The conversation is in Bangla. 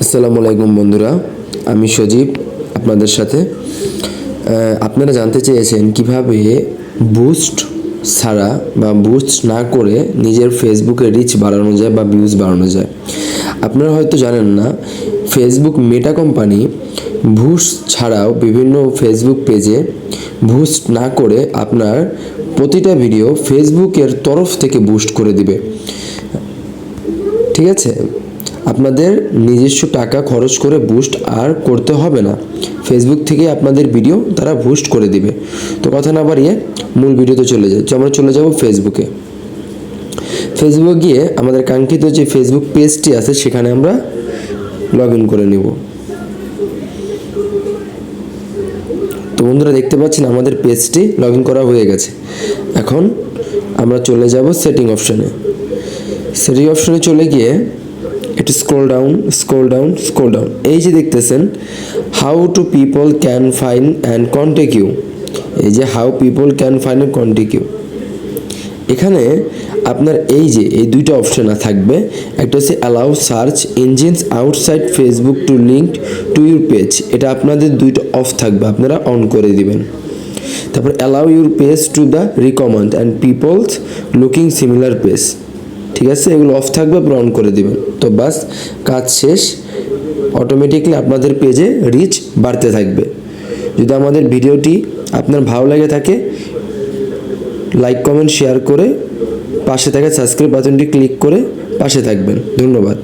আসসালামু আলাইকুম বন্ধুরা, আমি সজীব আপনাদের সাথে। আপনারা জানতে চেয়েছেন কিভাবে বুস্ট ছাড়া বা বুস্ট না করে নিজের ফেসবুকে রিচ বাড়ানো যায় বা ভিউজ বাড়ানো যায়। আপনারা হয়তো জানেন না, ফেসবুক মেটা কোম্পানি বুস্ট ছাড়াও বিভিন্ন ফেসবুক পেজে বুস্ট না করে আপনার প্রতিটা ভিডিও ফেসবুকের তরফ থেকে বুস্ট করে দিবে। ঠিক আছে, আপনাদের নিজস্ব টাকা খরচ করে বুস্ট আর করতে হবে না, ফেসবুক থেকে আপনাদের ভিডিও তারা বুস্ট করে দিবে। তো কথা না বাড়িয়ে মূল ভিডিওতে চলে যাই। আমরা চলে যাব ফেসবুকে গিয়ে আমাদের কাঙ্ক্ষিত যে ফেসবুক পেজটি আছে সেখানে আমরা লগ ইন করে নিব। তো বন্ধুরা দেখতে পাচ্ছেন আমাদের পেজটি লগ ইন করা হয়ে গেছে। এখন আমরা চলে যাব সেটিং অপশনে। সেটিং অপশনে চলে গিয়ে একটু স্ক্রল ডাউন। এই যে দেখতেছেন how to people can find and contact you, এই যে how people can find and contact you, এখানে আপনার এই যে এই দুইটা অপশন থাকবে। একটা হচ্ছে allow search engines outside Facebook two link to your page, এটা আপনাদের দুইটা অফ থাকবে, আপনারা অন করে দিবেন। তারপর allow your page to the recommend and peoples looking similar page, ঠিক আছে, এগুলো অফ থাকবে, আপনারা অন করে দিবেন। তো বাস কাজ শেষ, অটোমেটিকলি আপনাদের পেজে রিচ বাড়তে থাকবে। যদি আমাদের ভিডিওটি আপনার ভালো লেগে থাকে, লাইক কমেন্ট শেয়ার করে পাশে থাকা সাবস্ক্রাইব বাটনটি ক্লিক করে পাশে থাকবেন। ধন্যবাদ।